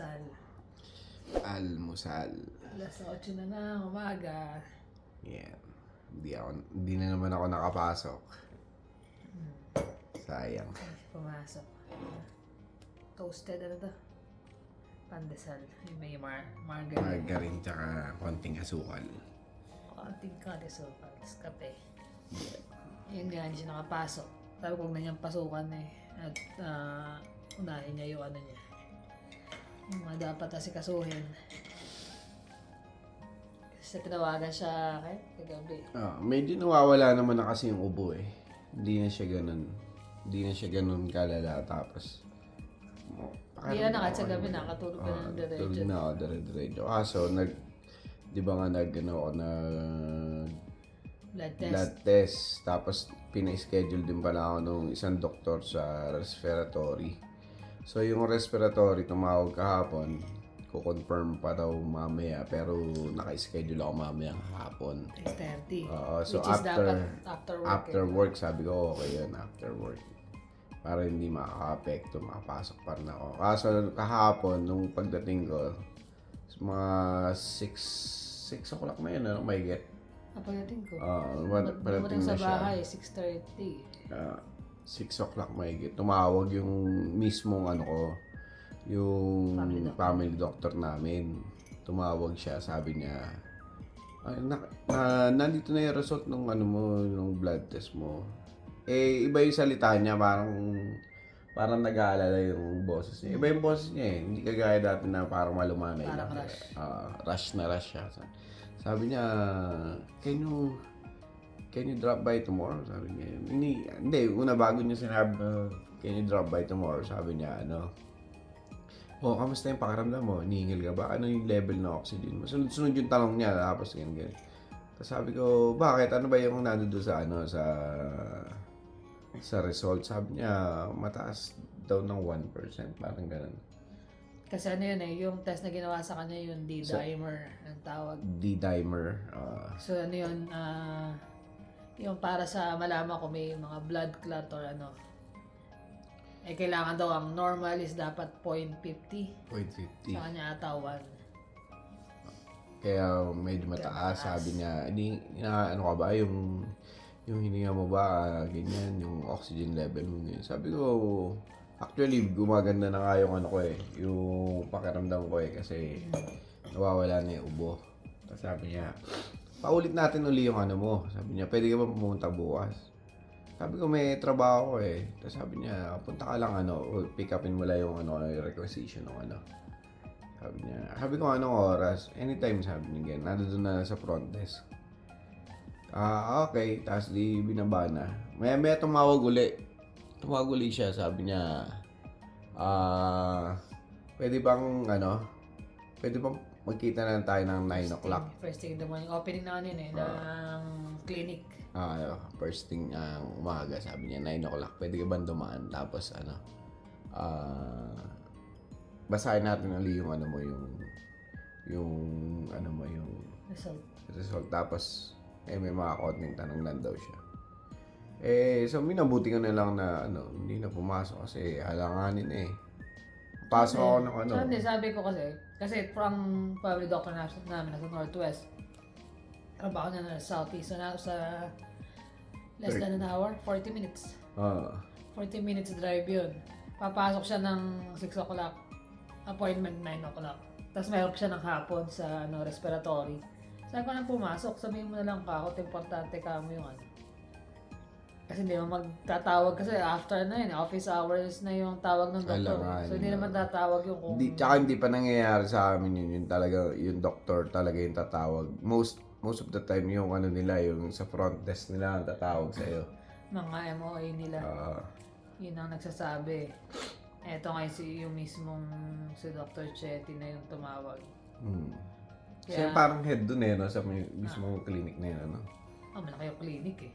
Almusal. Almusal. Alas 8 na ng umaga. Yeah. Hindi na naman ako nakapasok. Sayang. Pumasok. Toasted ano to? Pandesal. Yung may margarine. Margarine tsaka konting asukal. Konting kaliso. Tapos kape. Yeah. Yun nga, hindi siya nakapasok. Sabi ko huwag na niyang pasukan eh. At unahin niya yung ano niya. Yung mga dapat asikasuhin. Kasi tinawagan siya kagabi. Medyo nawawala naman na kasi yung ubo eh. Hindi na siya ganun kalala. Tapos, Hindi na kahit sa gabi nakatulog ka ng diretso. tulog na ako dire-diretso. Kaso, di ba nga nag Blood test. blood test. Tapos, pina-schedule din pala ako nung isang doktor sa respiratory. So, yung respiratory, tumawag kahapon. Ko-confirm pa daw mamaya. Pero, naka-schedule ako mamaya kahapon. 3:30. So, Which is dapat after work. after work, sabi ko, okay yun, after work. Para hindi makaka-apekto, makapasok pa rin ako. Kaso, kahapon, nung pagdating ko, mga 6 o'clock na yun, ano, may get. Pagdating ko. Pagdating sa na siya. bahay, 6:30. 6 o'clock may get. Tumawag yung mismong ano ko, yung family doctor namin. Tumawag siya, sabi niya, nandito na yung result ng ano mo, ng blood test mo. Eh, iba yung salita niya, parang nag-aalala yung boses niya. Iba yung boses niya eh. Hindi kagaya dati na parang malumanay. Parang rush. Rush na rush siya. Sabi niya, can you drop by tomorrow? Sabi niya. Hindi, una bago niya sinabi, can you drop by tomorrow? Sabi niya, kamusta yung pakiramdam mo? Nihingil ka ba? Ano yung level ng oxygen mo? Sunod yung tanong niya, tapos ganyan. Tapos sabi ko, bakit? Ano ba yung nandun sa result? Sabi niya, mataas daw ng 1%. Parang ganun. Kasi ano yun eh, yung test na ginawa sa kanya yung D-dimer ang tawag. D-dimer. So ano yun, yung para sa malaman ko may mga blood clot or ano. Eh kailangan daw ang normal is dapat 0.50. 0.50. Sa kanya ata 1. Kaya medyo mataas. Sabi niya, ano ka ba? Yung hininga mo ba? Ganyan, yung oxygen level mo. Ganyan. Sabi ko, actually, gumaganda na nga yung ano ko eh. Yung pakiramdam ko eh. Kasi nawawala na yung ubo. Tapos sabi niya, paulit natin uli yung ano mo. Sabi niya, pwede ka ba pumunta bukas? Sabi ko, may trabaho ko eh. Tapos sabi niya, punta ka lang pick upin mo lang yung yung requisition ng ano. Sabi ko, anong oras? Anytime, sabi niya, nandun na sa front desk. Okay. Tapos di binaba na. Maya tumawag uli. Tumawag uli siya, sabi niya, pwede bang magkita na tayo ng 9 o'clock? First thing in the morning. Opening na ano yun eh, ng clinic. First thing umaga, sabi niya, 9 o'clock. Pwede ka bang dumaan? Tapos basahin natin ulit yung result. Tapos, may mga konting tanong lang daw siya. So minabuti ko na lang na hindi na pumasok kasi halanganin eh. Pasok ako ng Sabi ko kasi from family doctor namin sa Northwest. Trabaho na Southeast. So sa less than an hour, 40 minutes. 40 minutes drive yun. Papasok siya ng 6 o'clock. Appointment 9 o'clock. Tapos mayroon siya ng hapon sa respiratory. Sabi ko na pumasok, sabihin mo na lang importante ka mo yung Kasi hindi mo magtatawag kasi after na yun, office hours na yung tawag ng doktor. So hindi naman tatawag yung kung... Tsaka hindi pa nangyayari sa amin yun talaga, yung doktor talaga yung tatawag. Most of the time yung nila, yung sa front desk nila ang tatawag sa'yo. Mga MOA nila. Yun ang nagsasabi. Eto nga yung mismong si Dr. Chetty na yung tumawag. Siya parang head dun sa mismong clinic na yun, malaki yung clinic eh.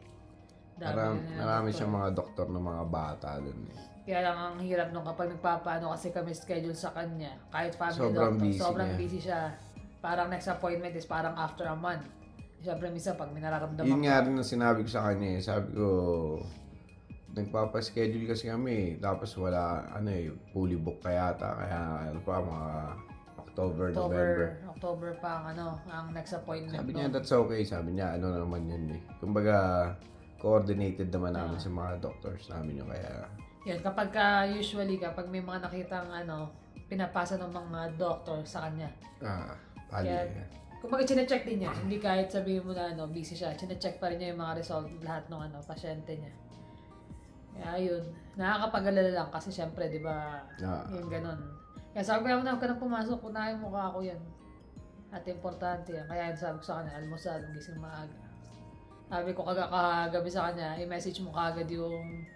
Marami siyang mga doktor ng mga bata dun eh. Kaya lang ang hirap nung kapag nagpapaano kasi kami schedule sa kanya. Kahit family Sobrang doctor, busy sobrang niya. busy siya. Parang next appointment is parang after a month. Siyempre minsan pag may nararamdaman Yun nga rin ang sinabi ko sa kanya eh. Sabi ko, nagpapaschedule kasi kami, tapos wala, fully book kaya mga October pa ang next appointment. Sabi niya, that's okay. Sabi niya, naman yun eh. Kumbaga, coordinated naman namin sa mga doctors namin yung kaya. Yan, kapag usually kapag may mga nakitang pinapasa ng mga doctor sa kanya. Pali. Kumbaga, chinecheck din niya. Hindi kahit sabihin mo na busy siya, chinecheck pa rin niya yung mga result lahat ng pasyente niya. Kaya yun, nakakapag-alala lang kasi syempre, di ba, yung ganun. Kaya sabi ko, huwag ka nang pumasok, unahin mo ka ako yan. At importante yan. Kaya yun, sabi ko sa kanya, almusal, gising maaga. Sabi ko kagabi sa kanya, i-message mo kagad yung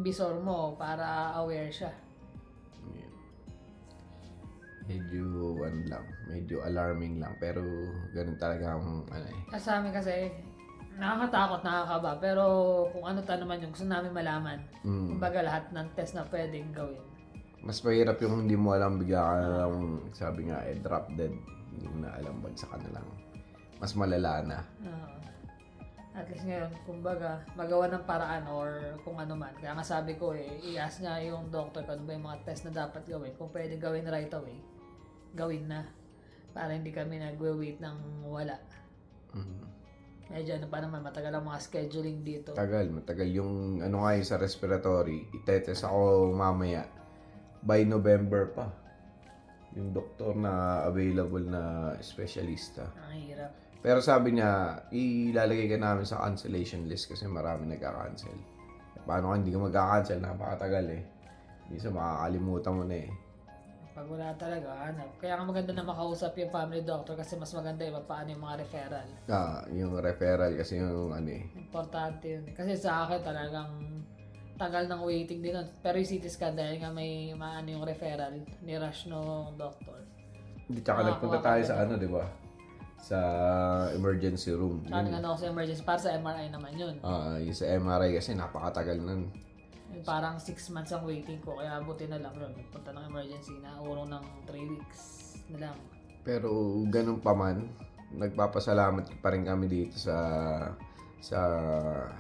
bisor mo para aware siya. Medyo alarming lang, pero ganun talaga ang Sa amin kasi, nakakatakot, nakakaba, pero kung ano naman yung gusto namin malaman. Kumbaga lahat ng test na pwedeng gawin. Mas mahirap yung hindi mo alam, bigla ka na lang, sabi nga, drop dead. Hindi mo na alam, bagsak ka na lang. Mas malala na. At least ngayon, kumbaga, magawa ng paraan or kung ano man. Kaya nga sabi ko i-ask nga yung doctor kung ano ba yung mga test na dapat gawin. Kung pwede gawin right away, gawin na. Para hindi kami nagwe-wait ng wala. Medyo pa naman, matagal ang mga scheduling dito. Matagal. Yung nga yung sa respiratory, itetest ako mamaya. By November pa. Yung doktor na available na specialista. Ang hirap. Pero sabi niya, ilalagay ka namin sa cancellation list kasi marami nagka-cancel. Paano ka hindi ka magka-cancel? Napakatagal eh. Minsan makakalimutan mo na eh. Pag wala talaga, hanap. Kaya nga maganda na makausap yung family doctor kasi mas maganda paano yung mga referral. Yung referral kasi yung Importante yun. Kasi sa akin talagang tagal ng waiting din nun. Pero yung CT scan dahil nga may yung referral, ni-rush no doctor. Hindi, tsaka nagpunta tayo sa di ba? Sa emergency room. Sa emergency, para sa MRI naman yun. Yung sa MRI kasi napakatagal nun. Parang 6 months ang waiting ko, kaya buti na lang ron. Punta ng emergency na urong ng 3 weeks na lang. Pero ganun pa man, nagpapasalamat pa rin kami dito sa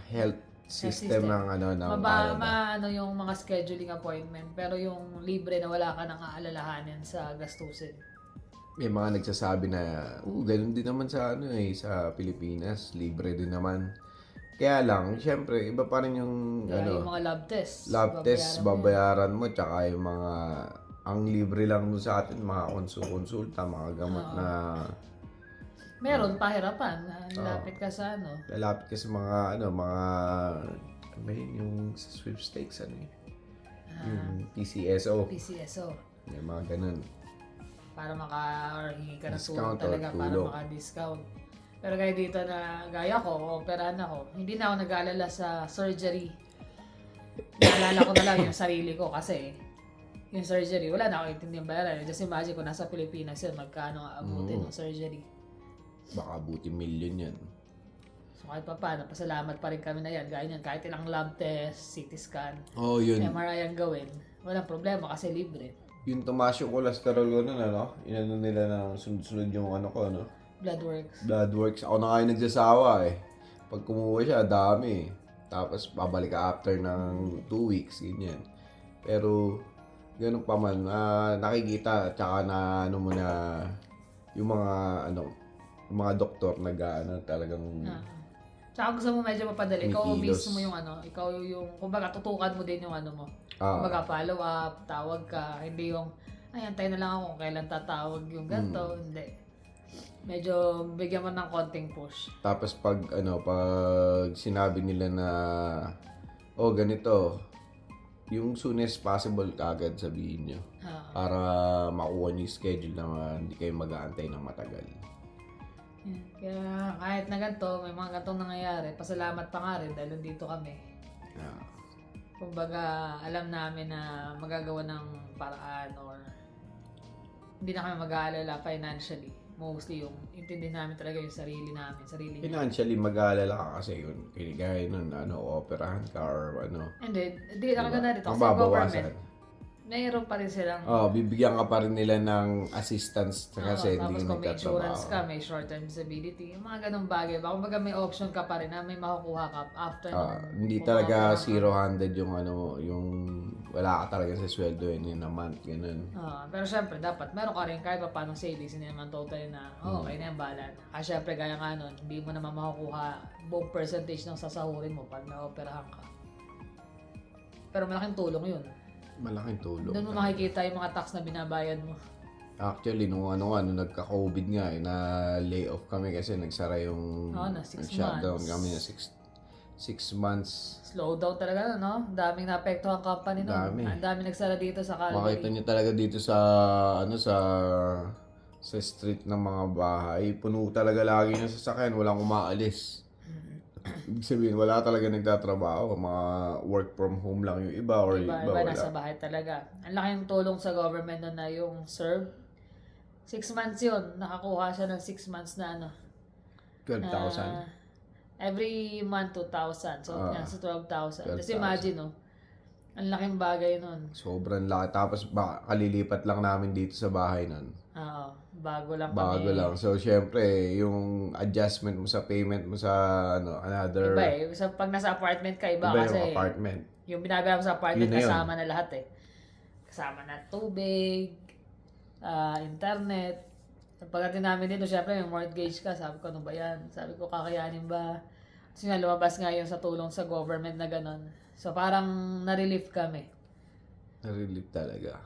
health system ng Canada. Yung mga scheduling appointment, pero yung libre na wala ka nang aalalahanin sa gastusin. May mga nagsasabi na, ganun din naman sa sa Pilipinas, libre din naman. Kaya lang, syempre, iba pa rin yung yung mga lab tests. Lab tests, babayaran mo, tsaka yung mga, ang libre lang dun sa atin, mga konsulta, mga gamot na... Meron, pahirapan. Lalapit ka sa Lalapit ka sa mga, yung sa sweepstakes, yung PCSO. Yung mga ganun. Para hingi ka ng tulong Discount talaga or para tulong. maka-discount. Pero kaya dito na gaya ko, operahan ako, hindi na ako nag-aalala sa surgery. Naalala ko na lang yung sarili ko kasi yung surgery, wala na ako intindihan bayaran. Just imagine kung nasa Pilipinas yun, magkano aabutin ng surgery. Baka abutin million yan. So kahit pa paano, pasalamat pa rin kami na yan. Gaya yan, kahit ilang lab test, CT scan, Yun. MRI ang gawin, walang problema kasi libre. Yung tumaas yung cholesterol ko nun, inano nila na sunod-sunod yung blood works. Ako na nga yung nagsasawa eh. Pag kumuha siya, dami. Tapos babalik ka after ng 2 weeks, ganyan. Pero, ganun pa man, nakikita, tsaka na mo na yung mga doktor talagang... Tsaka gusto mo medyo mapadali. Ikaw mismo yung ikaw yung, kumbaga tutukan mo din yung mo. Kumbaga follow up, tawag ka, hindi yung, antay na lang ako kung kailan tatawag yung ganito, hindi. Medyo bigyan mo ng konting push. Tapos pag sinabi nila na, ganito, yung soonest possible kagad sabihin nyo. Para makuha nyo yung schedule na hindi kayo mag-aantay ng matagal. Kaya kahit na ganito, may mga ganitong nangyayari, pasalamat pa nga rin dahil nandito kami. Kumbaga, alam namin na magagawa ng paraan or hindi na kami mag-aalala financially. Mostly yung intindihin namin talaga yung sarili namin. Financially, mag-aalala ka kasi yun. Gaya nun, operahan ka or Hindi nakaganda dito. Kasi mababawasan. mayroon pa rin silang, bibigyan ka pa rin nila ng assistance kasi hindi tapos ka kung may insurance nagtatrabaho. ka, may short-term disability, yung mga ganong bagay. Baka kumbaga may option ka pa rin na may makukuha ka after Hindi kung talaga makakuha ka. zero-handed yung yung wala ka talaga sa sweldo in a month, ganun. Pero syempre, dapat meron ka rin kahit pa paano savings, hindi naman total na, okay na yung balan. Kasi syempre, gaya nga nun, hindi mo naman makukuha buong percentage ng sasahurin mo pag na-operahan ka. Pero malaking tulong yun. Malaking tulong. Doon mo makikita yung mga tax na binabayad mo. Actually, nung nagka-COVID nga, na lay off kami kasi nagsara yung Na 6 shutdown months. kami na 6 months. Slow down talaga, no? Daming naapektuhan company nun. Dami. Ang dami nagsara dito sa Makita Calgary. niyo talaga dito sa sa street ng mga bahay, puno talaga lagi ng sasakyan, walang umaalis. Ibig sabihin, wala talaga nagtatrabaho, mga work from home lang yung iba or Iba wala. nasa bahay talaga. Ang laking tulong sa government nun na yung serve. 6 months yun. Nakakuha siya ng 6 months na 12,000. every month 2,000. So, yan sa 12,000. Tapos 12,000. imagine, ang laking bagay nun. Sobrang laki. Tapos kalilipat lang namin dito sa bahay nun. Oo, bago lang Bago kami. lang. So, syempre, yung adjustment mo sa payment mo sa another... Iba So, pag nasa apartment ka, iba Iba kasi yung apartment. yung binabayaran mo sa apartment, Yun na yun. kasama na lahat Kasama na tubig, internet. Pagdating namin dito, syempre, yung mortgage ka. Sabi ko, ano ba yan? Sabi ko, kakayanin ba? Kasi nga, lumabas nga yun sa tulong sa government na gano'n. So, parang na-relief kami. Na-relief talaga.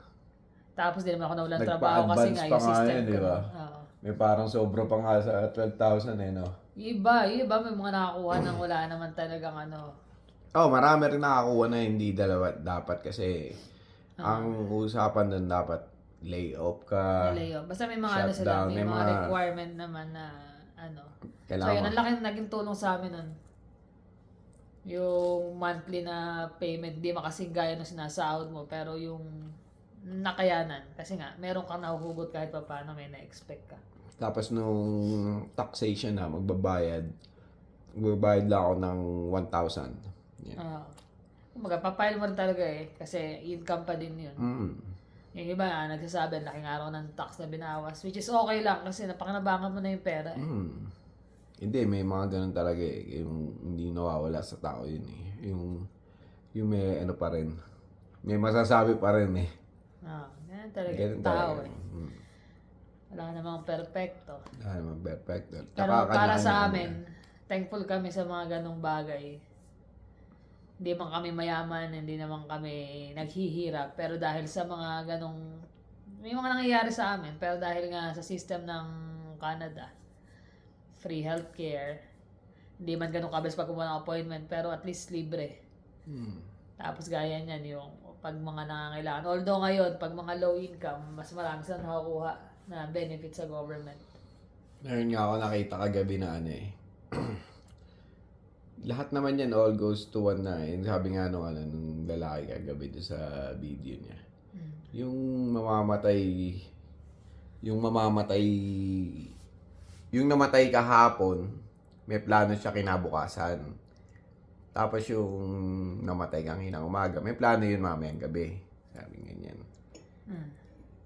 Tapos, di naman ako nawalan trabaho kasi nga Nagpa-advance yung pa nga system yun, di ko. ba? Oo. May parang sobra pa nga sa 12,000 no? Iba, may mga nakakuha ng wala naman talagang Marami rin nakakuha na hindi dalawa dapat kasi ang usapan doon dapat layoff ka. nalayo. Basta may mga sila, Shutdown, may may mga mga- requirement naman na So, Kailangan yun, ang laki naging tulong sa amin nun. Yung monthly na payment, di makasing gaya ng sinasahod mo, pero yung nakayanan. Kasi nga, meron kang nahuhugot kahit pa paano may na-expect ka. Tapos nung taxation na magbabayad lang ako ng 1,000. Yan. Kumbaga, papile mo rin talaga kasi income pa din yun. Yung iba nagsasabi, laking araw ng tax na binawas, which is okay lang kasi napakinabangan mo na yung pera Hindi, may mga ganun talaga yung hindi nawawala sa tao yun yung may pa rin. May masasabi pa rin Ganun talaga Ganun yung tao talaga. Wala namang perfecto. Wala naman perfecto. Pero para sa amin, thankful kami sa mga ganong bagay. Hindi man kami mayaman, hindi naman kami naghihirap. Pero dahil sa mga ganong, may mga nangyayari sa amin. Pero dahil nga sa system ng Canada, free healthcare, hindi man ganun kabilis pag kumuha ng appointment, pero at least libre. Tapos gaya niyan, yung pag mga nangangailangan. Although ngayon, pag mga low income, mas marami silang nakakuha na benefit sa government. Meron nga ako nakita kagabi na lahat naman yan all goes to one na sabi nga nung lalaki kagabi doon sa video niya. Yung namatay kahapon, may plano siya kinabukasan. Tapos yung namatay kanina umaga, may plano yun mamayang gabi. Sabi ganyan.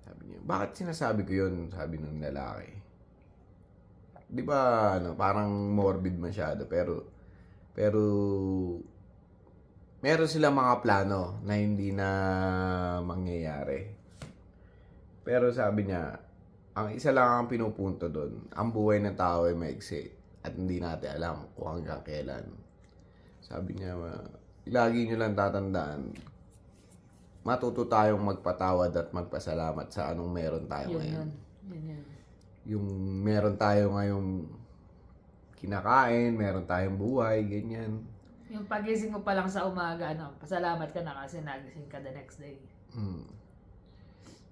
Sabi niya, bakit sinasabi ko yun? Sabi nung lalaki. Di ba, parang morbid masyado, pero meron silang mga plano na hindi na mangyayari. Pero sabi niya, ang isa lang ang pinupunto doon, ang buhay ng tao ay maiksi at hindi natin alam kung hanggang kailan. Sabi niya, lagi nyo lang tatandaan, matuto tayong magpatawad at magpasalamat sa anong meron tayo ngayon. Yun. Yung meron tayo ngayong kinakain, meron tayong buhay, ganyan. Yung pagising mo pa lang sa umaga, pasalamat ka na kasi nagising ka the next day.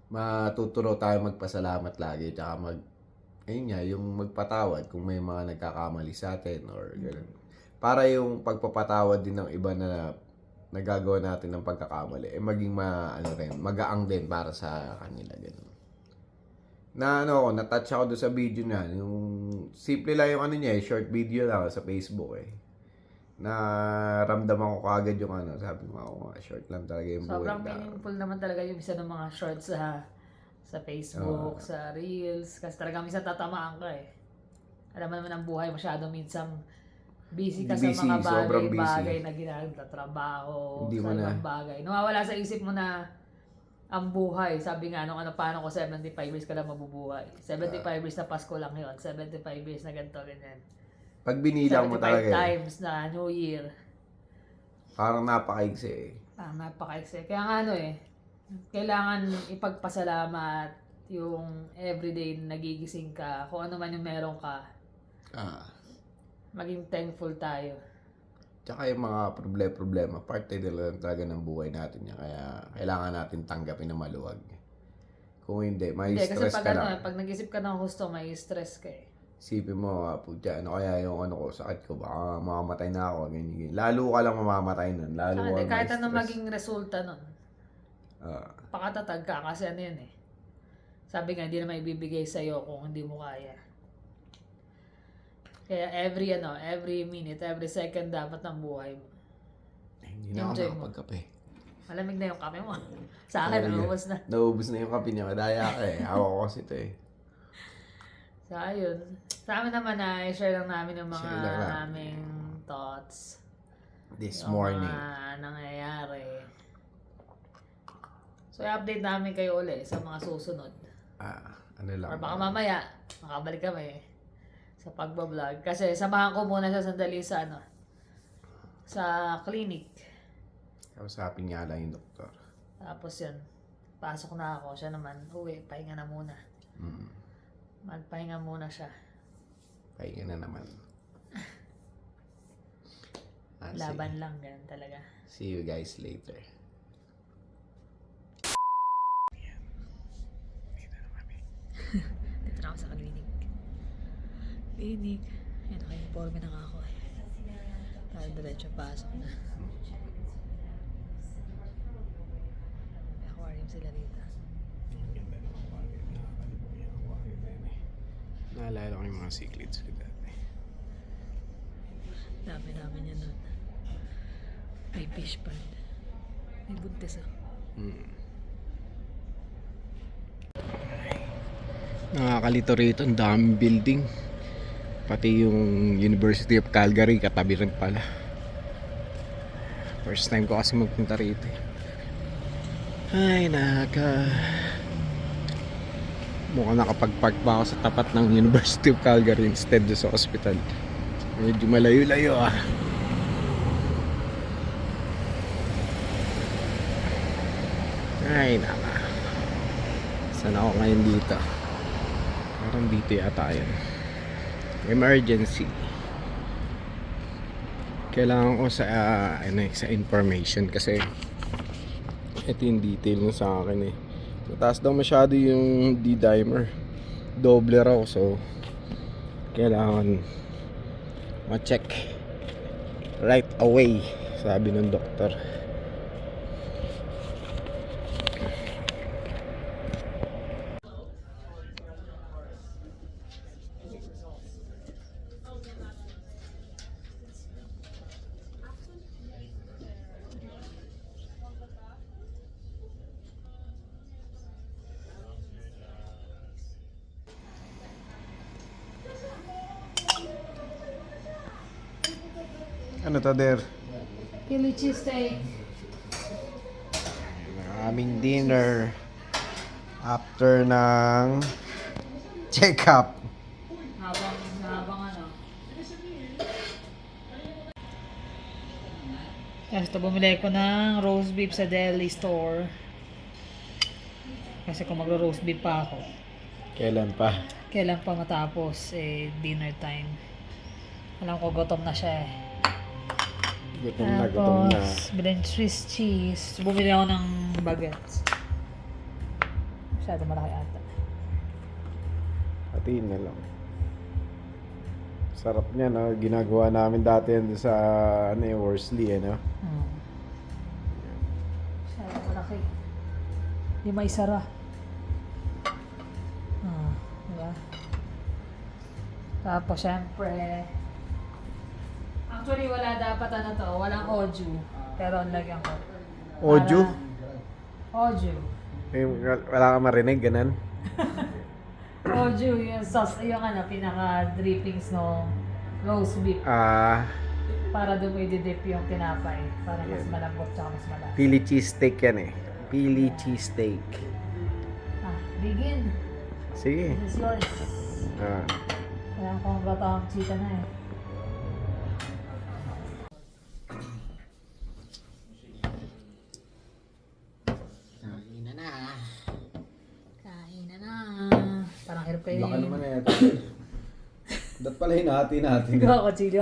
Matuturo tayo magpasalamat lagi, tsaka yung magpatawad kung may mga nagkakamali sa atin or ganun. Para yung pagpapatawad din ng iba na nagagawa natin ng pagkakamali, maging magaang din para sa kanila, ganun. Na-touch ako doon sa video na, yung simple lang yung niya, short video lang sa Facebook naramdaman ko kagad yung ano, sabi ko ako nga, short lang talaga yung buhay Sobrang tao. meaningful naman talaga yung isa ng mga shorts sa Facebook, sa Reels. Kasi talaga minsan tatamaan ka eh. Alam mo naman ang buhay masyado minsan busy ka sa Busy, mga sobrang bagay-bagay busy. na ginagawa, trabaho, Hindi sa mo na. ibang bagay. Nawawala sa isip mo na ang buhay. Sabi nga nung paano ko 75 years ka lang mabubuhay. 75 years na Pasko lang yun. 75 years na ganito, ganyan. Pag binilang mo 75 talaga, times na New Year. parang napakaigsi eh. Napaka-excited. Kaya nga kailangan ipagpasalamat yung everyday na nagigising ka, kung ano man yung meron ka, maging thankful tayo. Tsaka yung mga problema, parte lang talaga ng buhay natin yan. Kaya kailangan natin tanggapin na maluwag. Kung hindi, may Hindi, kasi stress pag ka lang. pag nag-isip ka ng husto, may stress ka eh. Isipin mo, putya, ano kaya yung ano ko, sakit ko, baka mamamatay na ako, ganyan, ganyan. Lalo ka lang mamamatay nun, lalo Saka, ka kahit may anong stress. maging resulta nun, pakatatag ka kasi ano yan eh. Sabi nga, hindi naman ibibigay sa'yo kung hindi mo kaya. Kaya every minute, every second dapat ng buhay mo. Hindi na ako Enjoy mo. nakapagkape. Malamig na yung kape mo. Sa akin, naubos na. Naubos na yung kape niya, madaya ka eh. Hawak ko kasi ito eh. So, ayun. Sa amin naman i-share lang namin yung mga Share lang namin. naming thoughts. This Yung morning. mga nangyayari. So, i-update namin kayo ulit sa mga susunod. Ano lang. Or baka mamaya, makabalik kami sa pagbablog. Kasi samahan ko muna siya sandali sa sa clinic. Kausapin nga lang yung doktor. Tapos yun, pasok na ako. Siya naman, uwi, pahinga na muna. Magpahinga muna siya. Pahinga na naman. Laban lang, ganun talaga. See you guys later. Dito na ako sa clinic. Clinic. Yan, naka-informe na nga ako eh. Tayo diretso pasok na. May aquarium sila dito. Naalala ko yung mga cichlids ko dati. Dami namin yan nun. May fish pond. May buntis Nakakalito rito, ang daming building. Pati yung University of Calgary, katabi rin pala. First time ko kasi magpunta rito. Ay, mukhang nakapag-park ba ako sa tapat ng University of Calgary instead sa hospital. Medyo malayo-layo Ay, naka. Saan ako ngayon dito? Parang dito yata yun. Emergency. Kailangan ko sa information kasi ito yung detail mo sa akin eh. Mataas daw masyado yung D-dimer. Doble raw, so kailangan ma-check right away, sabi ng doktor. Ano to, der? Philly cheesesteak. Aming dinner after ng check-up. Habang Kasi bumili ko ng roast beef sa deli store. Kasi kung magro-roast beef pa ako, Kailan pa? kailan pa matapos dinner time. Alam ko gutom na siya eh. Gutom na, gutom na. Tapos, blend Swiss cheese. Bumili ako ng baguettes. Masyado malaki ata. Hatiin na lang. Sarap niya, no? Ginagawa namin dati yan sa Worsley, no? Masyado malaki. Di may sara. Diba? Tapos, syempre, ang Actually, wala dapat walang audio. Pero ang lagyan ko. Audio? Audio. Wala kang marinig, ganun? Audio, yung sauce, yung pinaka-drippings no roast beef. Para doon mo i-dip yung tinapay. Para mas malambot tsaka mas malaki. Philly cheesesteak yan eh. Philly cheesesteak. Begin. Sige. This is yours. Kaya kung bata ang chika na eh. Kain na. Parang hirap kayo. Baka naman na ito. Dat pala hinahati natin. Ikaw, Kutsilyo.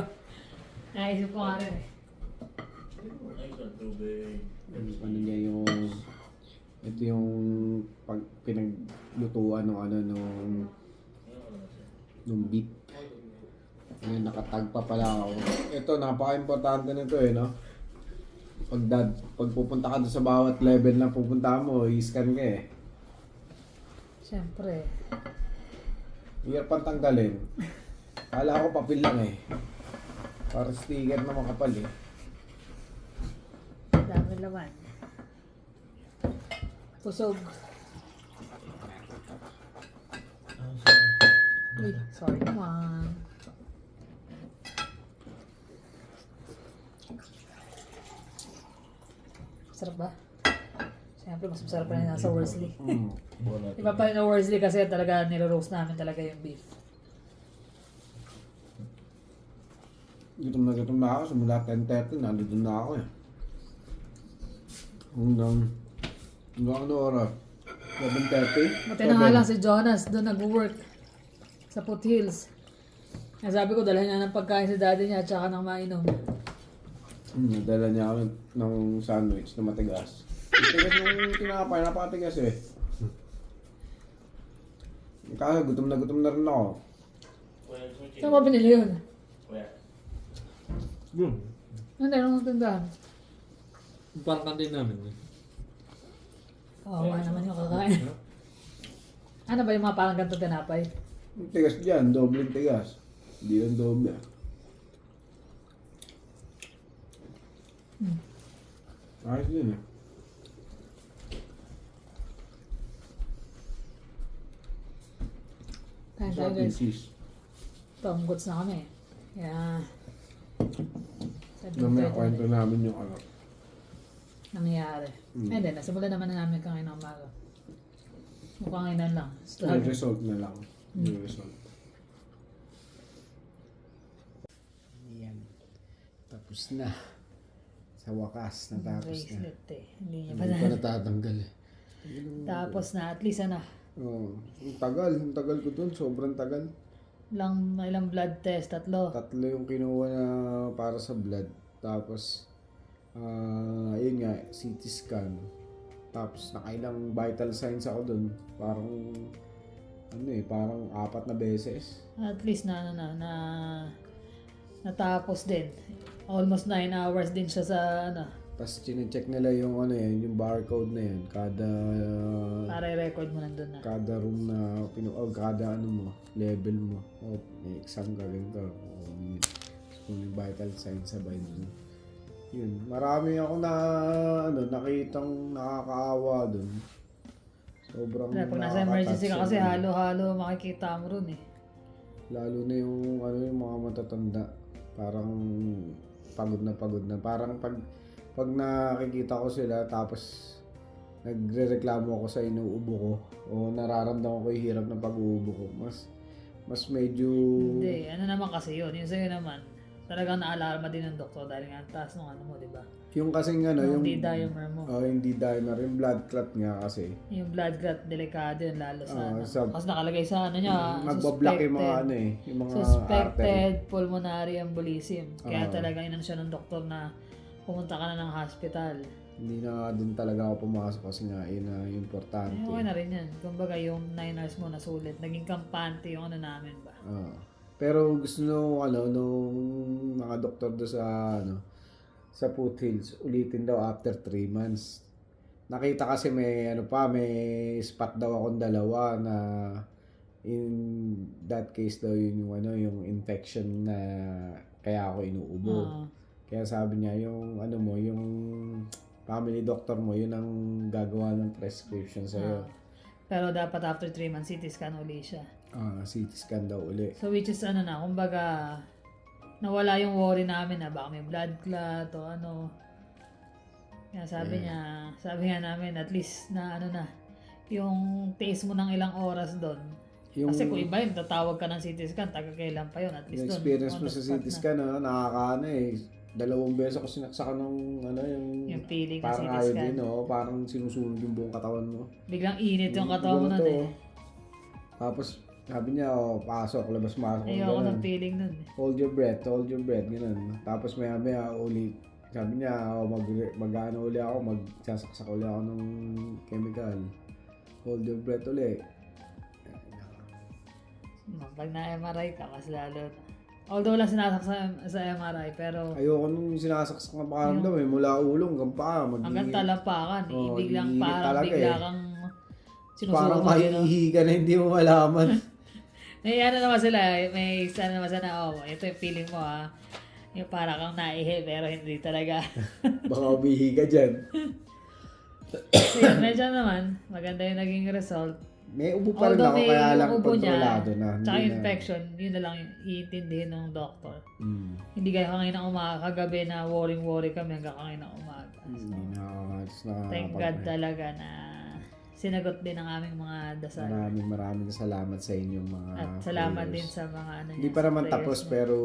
Naisip ko nga rin eh. Ano niya yung... Ito yung pinaglutuan nung beef. Ngayon, nakatag pa pala ako. Ito, napaka-importante nito eh, no? Pag pupunta ka doon sa bawat level na pupunta mo, i-scan ka eh. Siyempre. Hirap pang tanggalin. Kala ko papel lang eh. Para sticker na makapal eh. Dami laman. Pusog. Uy, sorry naman. Sarap ba? Siyempre, mas masarap pa rin nasa Worsley. Iba pa rin na Worsley kasi talaga nilo-roast namin talaga yung beef. Gutom na ako. Simula 10:30, nandun na ako eh. Hanggang ano oras? 7:30? Mati na nga lang si Jonas, doon nag-work sa Foothills. Sabi ko, dalhin niya ng pagkain sa daddy niya at saka ng mainom. Nadala niya ako ng sandwich na matigas. Matigas yung tinapay, napakatigas eh. Kasi gutom na rin ako. Saan mo binili yun? Yun. Hindi, anong tindahan? Parang kantin namin. Kawawa naman yung kakain. Ano ba yung mga parang ganito tinapay? Ang tigas dyan, dobleng tigas. Hindi lang doble. Ayos din eh. Kain tayo Sarap yung guys. cheese. Pangguts na kami. Kaya... Mamaya kwento namin yung nangyayari. Hindi, nasimulan naman na namin kanina ng umaga. Mukhang inan lang. Yung result na lang. Yung result. Yan. Tapos na. Sa wakas, natapos na. Bracelet eh. Hindi niya pa Hindi pa na. natatanggal eh. Tapos na, at least ano. Oo. Ang tagal ko dun. Sobrang tagal. Ilang blood test, 3. 3 yung kinuha na para sa blood. Tapos, yun nga, CT scan. Tapos, nakailang vital signs ako dun. Parang, parang 4 na beses. At least na natapos din. Almost 9 hours din siya sa Tapos, chinecheck nila yung yung barcode na yun. para i-record mo nandun na. Kada room na, kada level mo. May exam ka ganito. Kung yung vital signs sabay dun. Yun, marami ako nakitang nakakaawa dun. Sobrang Pag nasa emergency ka kasi halo-halo makikita mo ron eh. Lalo na yung mga matatanda. Parang pagod na. Parang pag nakikita ko sila tapos nagrereklamo ako sa inuubo ko o nararamdaman ko yung hirap ng pag-uubo ko, mas medyo... Hindi, naman kasi yun. Yung sa'yo naman, talagang naalarma din ng doktor dahil nga ang taas ng mo, di ba? Yung kasing yung D-dimer mo. yung D-dimer, yung blood clot nga kasi. Yung blood clot, delikado yun lalo sa kasi nakalagay sa niya, Magbablock yung mga yung mga suspected artery. pulmonary embolism. Kaya talaga inan siya ng doktor na pumunta ka na ng hospital. Hindi na din talaga ako pumasok kasi nga yun na importante. Okay na rin yan. Kumbaga yung 9 hours mo nasulit. Naging kampante yung namin ba? Pero gusto nung mga doktor do sa Foothills, ulitin daw after 3 months. Nakita kasi may spot daw akong 2 na in that case daw yung infection na kaya ako inuubo. Kaya sabi niya, yung ano mo, yung family doctor mo, yun ang gagawa ng prescription sa'yo. Pero dapat after 3 months, CT scan uli siya. CT scan daw uli. So which is ano na, kumbaga, nawala yung worry namin na baka may blood clot o ano. Kaya sabi nga namin, at least na ano na, yung tiis mo ng ilang oras doon. Kasi kung iba yun, tatawag ka ng CT scan, taga-kailan pa yun, at least Yung doon. experience mo sa CT scan, nakakaano eh. 2 beses ako sinaksakan ng Yung feeling ng parang CT ayaw scan. din, parang sinusunog yung buong katawan mo. Biglang init yung katawan mo nun eh. Tapos, sabi niya, pasok, labas-masok. Ayoko ng feeling nun eh. Hold your breath, ganun. Tapos maya ulit, sabi niya, mag-ano uli ako, magsasaksak uli ako ng chemical. Hold your breath uli. Pag na-MRI ka, mas lalo. Although wala sinasak sa MRI, pero Ayoko nung sinasaksak na pakaramdam mula ulong hanggang paa. hanggang talampakan, biglang iinit parang talaga bigla kang Parang sinusunog. maiihi ka na hindi mo malaman. May ano naman sila, may isa naman sila na, ito yung feeling mo yung parang kang naihi, pero hindi talaga. Baka umihi ka dyan. So yun, medyo naman, maganda yung naging result. May ubo pa rin ako, may kaya lang ubo kontrolado na. Tsaka Hindi na. infection, yun na lang yung iintindihin ng doktor. Hmm. Hindi kaya kanina umaga, kagabi na worry kami hanggang kanina umaga. Hindi na. Thank God talaga na sinagot din ang aming mga dasal. Maraming salamat sa inyong mga At salamat prayers. din sa mga ano Hindi pa naman prayers tapos niya. pero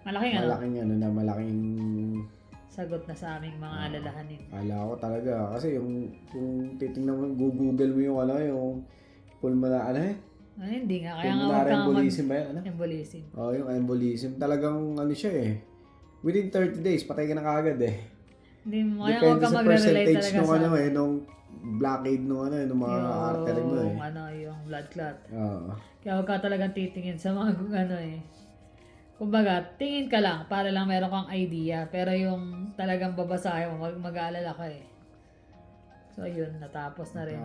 malaking sagot na sa aming mga alalahanin. Kala ko talaga kasi kung titingnan mo, Google mo yung pulmonary Hindi nga, kaya nga pulmonary huwag kang embolism ba yan? embolism. Yung embolism talagang siya within 30 days patay ka na kagad Hindi mo, kaya huwag Depende kang sa magre-relate percentage talaga sa nung blockade nung mga artery mo yung blood clot. Oo. Kaya huwag ka talagang titingin sa mga kumbaga, tingin ka lang para lang meron kang idea. Pero yung talagang babasahin mo, mag-aalala ka So yun, natapos na rin.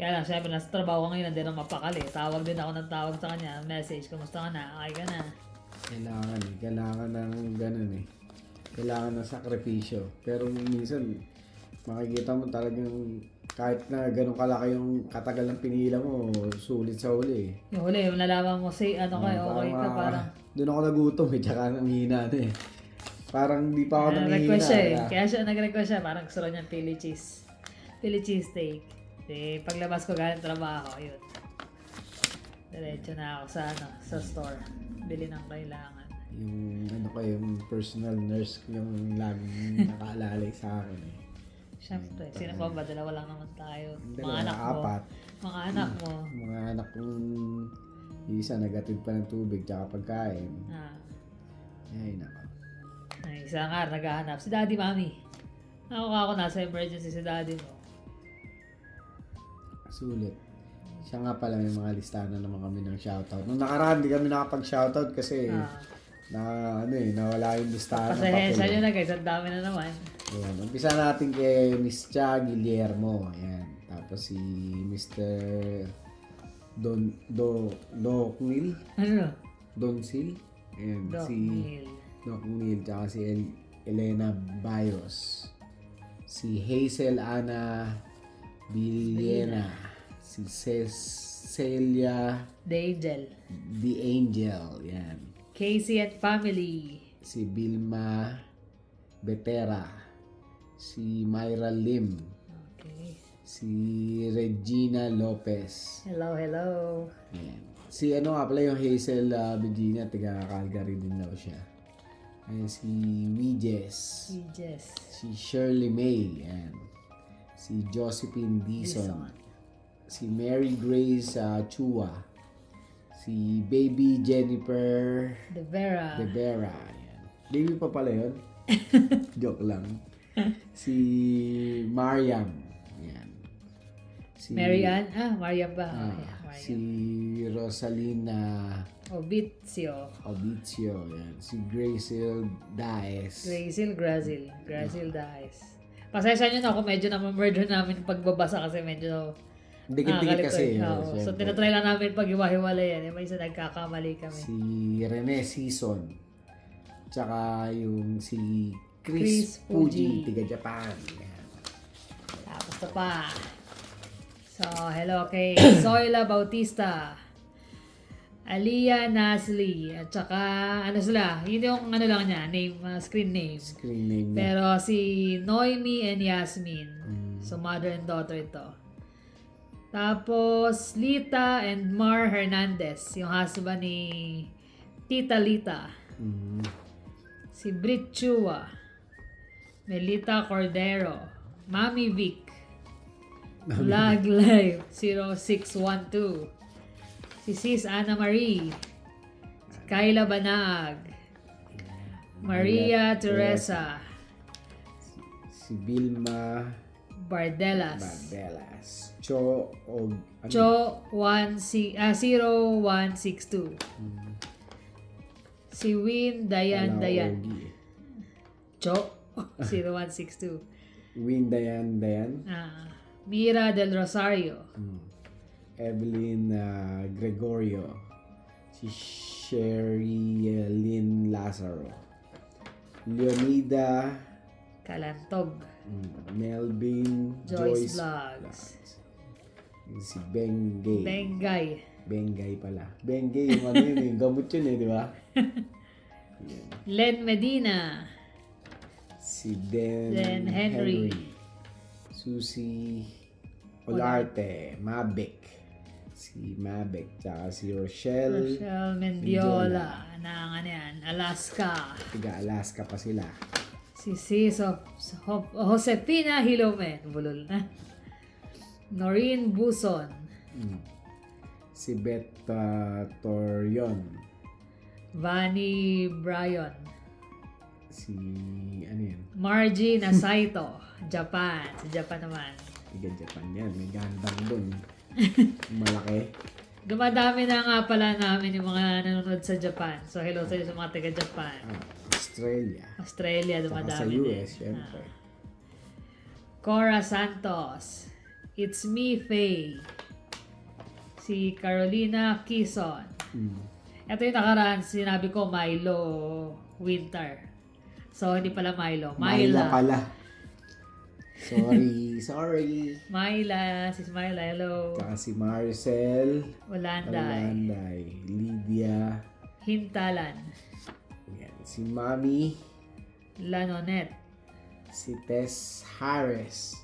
Kaya lang, syempre nasa trabaho ko ngayon, hindi na mapakali. Tawag din ako ng tawag sa kanya, message, kumusta ka na, okay ka na. Kailangan ng ganun Kailangan ng sakripisyo. Pero minsan, makikita mo talagang kahit na ganun kalaki yung katagal ng pinila mo, sulit sa huli Yung huli, yung nalaman mo, say, okay ka, parang. Doon ako nagutom tsaka nang hina na Parang di pa ako Nag-request nanghihina. siya Kaya siya, nag-request siya, parang gusto niya Philly cheese steak. Paglabas ko galing trabaho, yun. Diretso na ako sa store. Bili ng kailangan. Yung personal nurse yung laging nakaalalay sa akin Siyempre, sino pa ba? Dalawa lang naman tayo. Dalawa, Mga anak mo. apat. Mga anak mo. Mga anak kong isa nagatid pa ng tubig tsaka pagkain. Ay, nako. Ay, isa nga, naghahanap. Si Daddy, Mami. Ako nasa emergency si Daddy mo. Sulit. Siya nga pala may mga listahan na naman kami ng shoutout. Nung nakaraan, di kami nakapag-shoutout kasi nawala yung listahan ng papel. Pasensya nyo na guys, ang dami na naman. Ayan. Umpisa natin kay Miss Cha Guillermo. Ayan. Tapos si Mr. Docnil. Ano? Donsil. Ayan. Doc Si Neil. Docnil. Tsaka si Elena Bayos. Si Hazel Ana Villena. Si Celia The Angel. Yan. Casey at family. Si Vilma Betera. Si Myra Lim. Okay. Si Regina Lopez. Hello. Ayan. Si nga pala yung Hazel Virginia, taga Calgary din daw siya. Ayan, si Wijes. Si Shirley May. Ayan. Si Josephine Dison. Si Mary Grace Chua. Si Baby Jennifer De Vera. Ayan. Baby pa pala yun? Joke lang. Si Mariam. Ayan. Si Marian? Mariam ba? Mariam. Mariam. Si Rosalina Obizio. Ayan. Si Gracil Daes. Grazil Dice. Pasensya nyo na ako, medyo na-murder namin pagbabasa kasi medyo Dikit-dikit kasi. So, tinatry lang namin pag-iwahiwalay yan. May isa nagkakamali kami. Si Rene Season. Tsaka yung si Chris Chris Fuji. Fuji, tiga Japan. Yan. Tapos na pa. So, hello kay Zoila Bautista. Aliyah Nasli. At saka, ano sila? Yun yung ano lang niya, name, screen name. Screen name niya. Pero si Noemi and Yasmin. So, mother and daughter ito. Tapos, Lita and Mar Hernandez. Yung husband ni Tita Lita. Mm. Si Brit Chua. Melita Cordero. Mami Vic. Vlog Live 0612. Si Sis Ana Marie. Si Kyla Banag. Maria Teresa. Si Vilma Bardelas. Bardelas. Cho og ano? Cho 0162. Si Win Dayan Wala, Dayan. Ogie. Cho 0162. Win Dayan. Mira Del Rosario. Evelyn Gregorio. Si Sherry Lynn Lazaro. Leonida Kalantog. Melvin Joyce Joyce Vlogs. Si Bengay. Bengay. Bengay pala. Bengay yung ano yun, yung gamot yun di ba? Yan. Len Medina. Si Den Henry. Susie Olarte. Mabek. Si Mabek. Tsaka si Rochelle. Rochelle Mendiola. Ng ano yan, Alaska. Tiga Alaska pa sila. Si Sis of Josefina Hilomen. Bulol na. Noreen Buson. Si Beth Torion. Vani Bryan. Si ano yan? Margie Nasaito. Japan. Sa Japan naman. Tiga Japan yan. May gandang dun. Malaki. Dumadami na nga pala namin yung mga nanonood sa Japan. So hello sa mga taga Japan. Australia. Australia, Saka dumadami sa din. US, syempre. Cora Santos. It's me, Faye. Si Carolina Kison. Ito yung nakaraan, sinabi ko Milo Winter. So, hindi pala Milo. Myla Myla. pala. Sorry. Myla. Si Myla, hello. Saka si Marcel. Walanday. Alanday. Lydia. Hintalan. Yan. Si Mami. Lanonet. Si Tess Harris.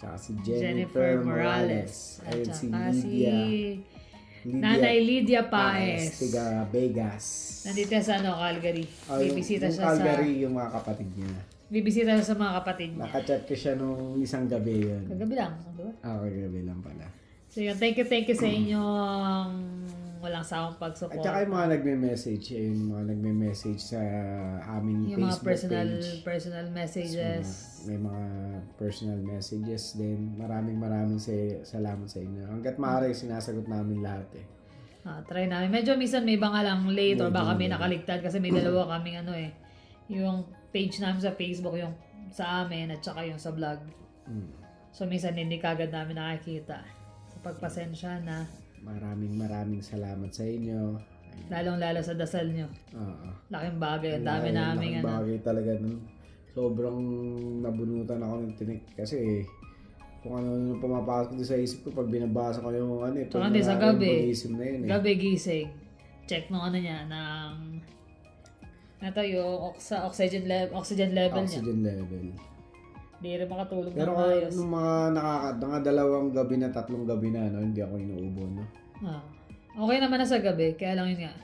Saka si Jennifer Morales. At Ayun si saka si Lydia. Nanay Lydia Paes. Tiga Vegas. Nandito sa Calgary. Bibisita yung siya Calgary, yung mga kapatid niya. Bibisita siya sa mga kapatid niya. Nakachat ko siya nung isang gabi yun. Kagabi lang, di ba? Kagabi lang pala. So yun, thank you sa inyong walang sawang At pag-support. saka yung mga nagme-message, yung mga nagme-message sa aming Yung mga Facebook page. personal messages. May mga personal messages din. Maraming salamat sa inyo. Hanggat maaari, sinasagot namin lahat eh. Try namin. Medyo minsan may baka lang late or Medyo baka may late. nakaligtad kasi may dalawa kaming yung page namin sa Facebook, yung sa amin at saka yung sa vlog. So minsan hindi kagad namin nakikita. So pagpasensya na. Maraming salamat sa inyo. Ayun. Lalong-lalo sa dasal nyo. Oo. Laking bagay. Ang dami namin Laking bagay talaga nun. Sobrang nabunutan ako ng tinik kasi kung ano pumapasok din sa isip ko pag binabasa ko yung Tsaka hindi sa gabi. na yun, eh. Gabi gising. Check nung niya ng yung oxygen level niya. Oxygen level. Hindi rin makatulog Pero ng maayos. nung mga dalawang gabi na, tatlong gabi na, hindi ako inuubo, no? Okay naman na sa gabi, kaya lang yun nga.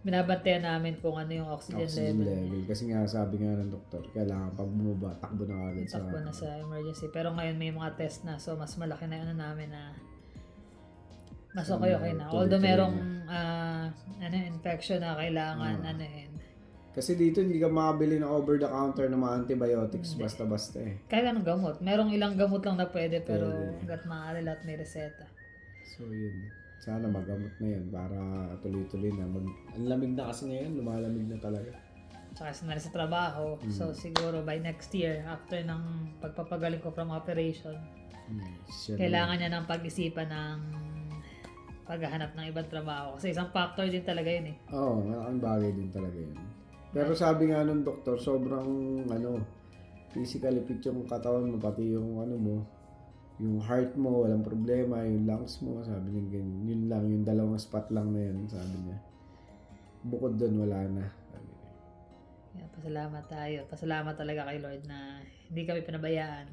Binabantayan namin kung ano yung oxygen level. Kasi nga, sabi nga ng doktor, kailangan pag bumaba, takbo na agad sa... Takbo na sa emergency. Pero ngayon may mga test na, so mas malaki na yun namin na mas okay na. Although merong infection na kailangan Kasi dito hindi ka makabili ng over-the-counter ng mga antibiotics basta-basta eh. Kahit anong gamot. Merong ilang gamot lang na pwede pero hanggat maaari lahat may reseta. So yun. Sana magamot na yun para tuloy-tuloy na. Ang lamig na kasi ngayon, lumalamig na talaga. Tsaka sinali sa trabaho. So siguro by next year, after ng pagpapagaling ko from operation, kailangan niya ng pag-isipan ng paghahanap ng ibang trabaho. Kasi isang factor din talaga yun eh. Oo, malaking bagay din talaga yun. Pero sabi nga nung doktor, sobrang physically fit yung katawan mo, pati yung mo, yung heart mo, walang problema, yung lungs mo, sabi niya ganyan. Yun lang, yung dalawang spot lang na yun, sabi niya. Bukod doon, wala na. Sabi niya. Yeah, pasalamat tayo. Pasalamat talaga kay Lord na hindi kami pinabayaan.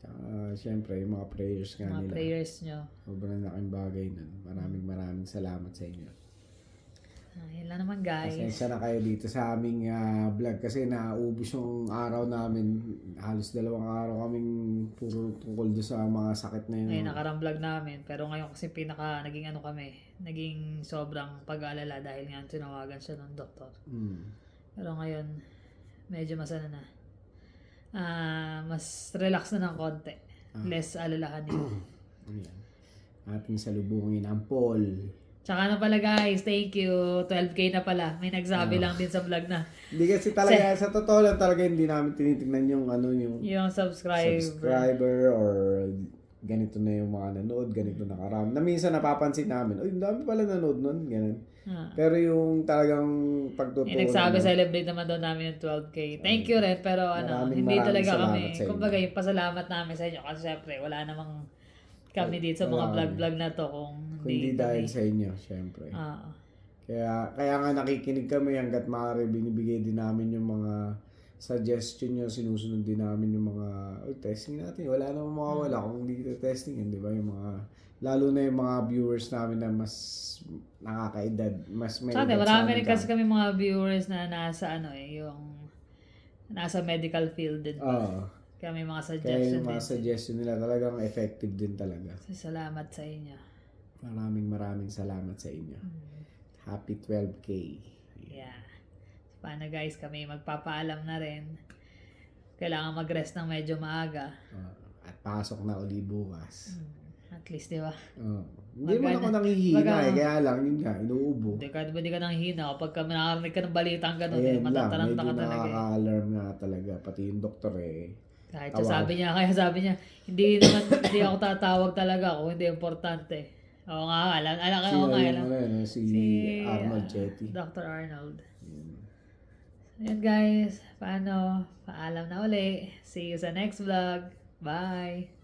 Tsaka, syempre, yung mga prayers nga Mga nila. prayers nyo. Sobrang laking bagay nun. Maraming salamat sa inyo. Yun lang naman guys. Pasensya na kayo dito sa aming vlog kasi naubos yung araw namin. Halos 2 araw kaming puro tungkol doon sa mga sakit na yun. Ngayon nakarang vlog namin. Pero ngayon kasi naging naging sobrang pag-aalala dahil nga tinawagan siya ng doktor. Pero ngayon, medyo mas mas relax na ng konti. Less alalahanin. Ayan. Ating salubungin ang Paul. Tsaka pala guys, thank you. 12K na pala. May nagsabi lang din sa vlog na. Hindi kasi talaga, sa totoo lang talaga hindi namin tinitingnan yung subscriber or ganito na yung mga nanood, ganito na karami. Na minsan napapansin namin, ang dami pala nanood nun, ganun. Pero yung talagang pagtutulong. Yung nagsabi-celebrate naman daw namin yung 12K. Thank you rin, pero hindi talaga kami. Kumbaga yung pasalamat namin sa inyo kasi syempre wala namang kami dito sa mga vlog-vlog na to kung hindi dahil sa inyo, syempre. Kaya nga nakikinig kami hanggat maaari binibigay din namin yung mga suggestion nyo, sinusunod din namin yung mga testing natin. Wala namang mawawala kung hindi testing yun, di ba? Yung mga, lalo na yung mga viewers namin na mas nakakaedad, mas may edad marami rin kasi kami mga viewers na nasa yung nasa medical field din. Kaya may mga suggestion Kaya yung mga suggestion nila talagang effective din talaga. Salamat sa inyo. Maraming salamat sa inyo. Happy 12K. Yeah. So, paano guys, kami magpapaalam na rin. Kailangan mag-rest ng medyo maaga. At pasok na uli bukas. At least, di ba? Hindi mo ako nanghihina kaya lang, yun nga, inuubo. Hindi ka nanghihina kapag nakarinig ka ng balitang gano'n, medyo matataranta ka talaga. nakaka-alarm nga talaga. Pati yung doktor Kahit sabi niya, hindi ako tatawag talaga kung hindi importante. Oo nga, alam Si Arnold Chetty. Dr. Arnold. Ayan guys, paalam na uli. See you sa next vlog. Bye!